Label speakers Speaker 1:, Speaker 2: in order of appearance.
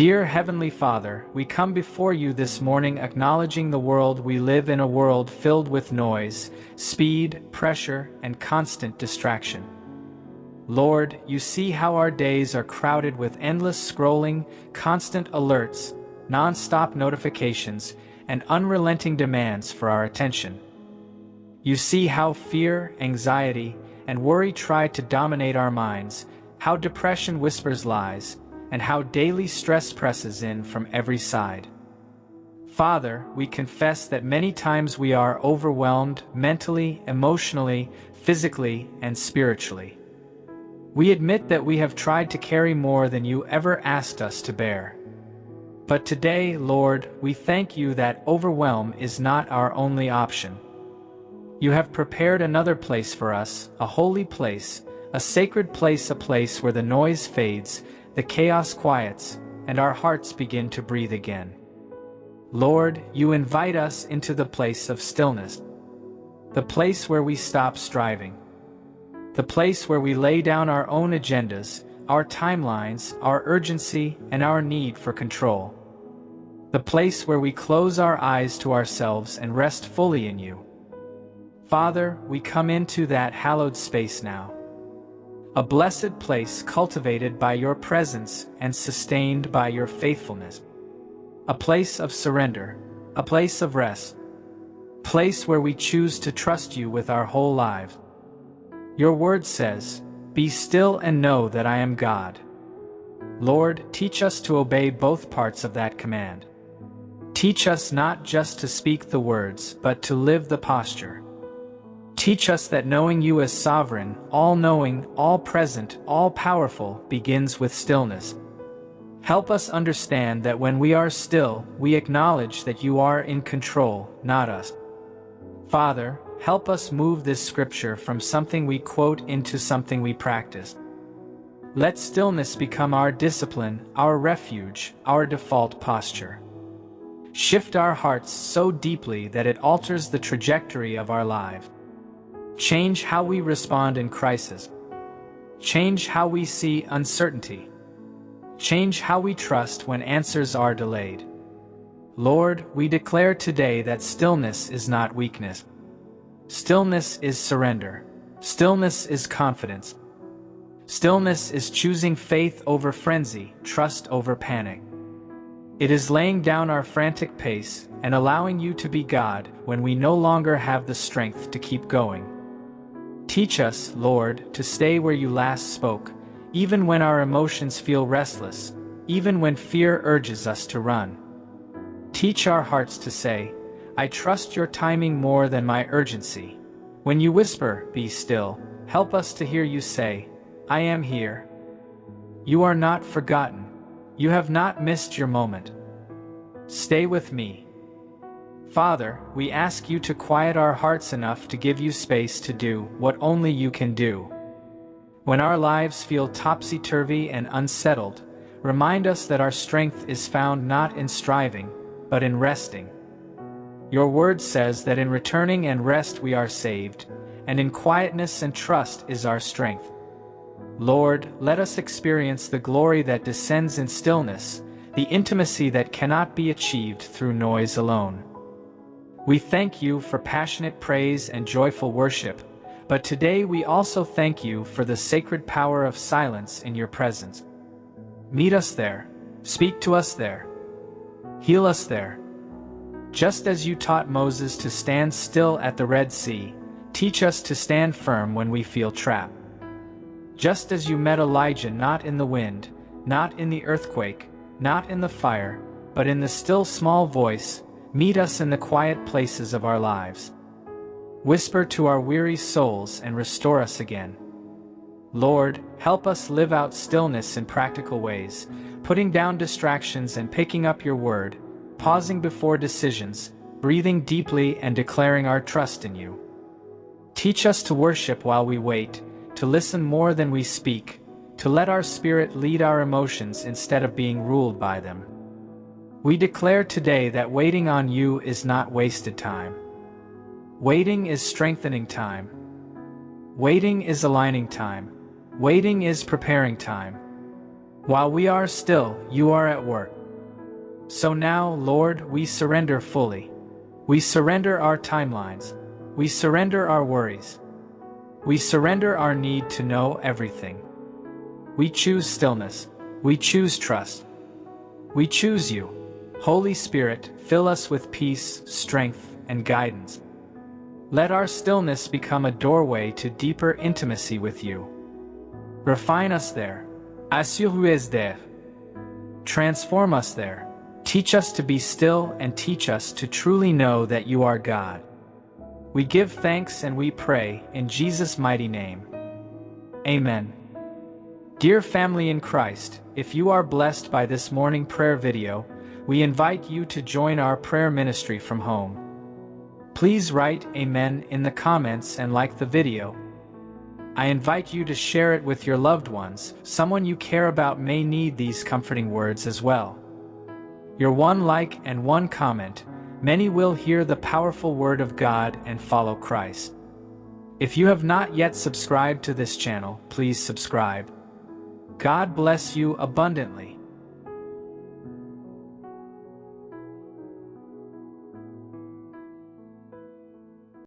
Speaker 1: Dear Heavenly Father, we come before you this morning acknowledging the world we live in, a world filled with noise, speed, pressure, and constant distraction. Lord, you see how our days are crowded with endless scrolling, constant alerts, non-stop notifications, and unrelenting demands for our attention. You see how fear, anxiety, and worry try to dominate our minds, how depression whispers lies, and how daily stress presses in from every side. Father, we confess that many times we are overwhelmed mentally, emotionally, physically, and spiritually. We admit that we have tried to carry more than you ever asked us to bear. But today, Lord, we thank you that overwhelm is not our only option. You have prepared another place for us, a holy place, a sacred place, a place where the noise fades, the chaos quiets, and our hearts begin to breathe again. Lord, you invite us into the place of stillness, the place where we stop striving, the place where we lay down our own agendas, our timelines, our urgency, and our need for control, the place where we close our eyes to ourselves and rest fully in you. Father, we come into that hallowed space now, a blessed place cultivated by your presence and sustained by your faithfulness. A place of surrender, a place of rest, a place where we choose to trust you with our whole lives. Your word says, "Be still and know that I am God." Lord, teach us to obey both parts of that command. Teach us not just to speak the words, but to live the posture. Teach us that knowing you as sovereign, all-knowing, all-present, all-powerful begins with stillness. Help us understand that when we are still, we acknowledge that you are in control, not us. Father, help us move this scripture from something we quote into something we practice. Let stillness become our discipline, our refuge, our default posture. Shift our hearts so deeply that it alters the trajectory of our lives. Change how we respond in crisis. Change how we see uncertainty. Change how we trust when answers are delayed. Lord, we declare today that stillness is not weakness. Stillness is surrender. Stillness is confidence. Stillness is choosing faith over frenzy, trust over panic. It is laying down our frantic pace and allowing you to be God when we no longer have the strength to keep going. Teach us, Lord, to stay where you last spoke, even when our emotions feel restless, even when fear urges us to run. Teach our hearts to say, "I trust your timing more than my urgency." When you whisper, "Be still," help us to hear you say, "I am here." You are not forgotten. You have not missed your moment. Stay with me. Father, we ask you to quiet our hearts enough to give you space to do what only you can do. When our lives feel topsy-turvy and unsettled, remind us that our strength is found not in striving, but in resting. Your word says that in returning and rest we are saved, and in quietness and trust is our strength. Lord, let us experience the glory that descends in stillness, the intimacy that cannot be achieved through noise alone. We thank you for passionate praise and joyful worship, but today we also thank you for the sacred power of silence in your presence. Meet us there, speak to us there, heal us there. Just as you taught Moses to stand still at the Red Sea, teach us to stand firm when we feel trapped. Just as you met Elijah not in the wind, not in the earthquake, not in the fire, but in the still small voice, meet us in the quiet places of our lives. Whisper to our weary souls and restore us again. Lord, help us live out stillness in practical ways, putting down distractions and picking up your word, pausing before decisions, breathing deeply and declaring our trust in you. Teach us to worship while we wait, to listen more than we speak, to let our spirit lead our emotions instead of being ruled by them. We declare today that waiting on you is not wasted time. Waiting is strengthening time. Waiting is aligning time. Waiting is preparing time. While we are still, you are at work. So now, Lord, we surrender fully. We surrender our timelines. We surrender our worries. We surrender our need to know everything. We choose stillness. We choose trust. We choose you. Holy Spirit, fill us with peace, strength, and guidance. Let our stillness become a doorway to deeper intimacy with you. Refine us there. Assure-nous there. Transform us there. Teach us to be still and teach us to truly know that you are God. We give thanks and we pray in Jesus' mighty name. Amen. Dear family in Christ, if you are blessed by this morning prayer video, we invite you to join our prayer ministry from home. Please write Amen in the comments and like the video. I invite you to share it with your loved ones. Someone you care about may need these comforting words as well. Your one like and one comment, many will hear the powerful word of God and follow Christ. If you have not yet subscribed to this channel, please subscribe. God bless you abundantly.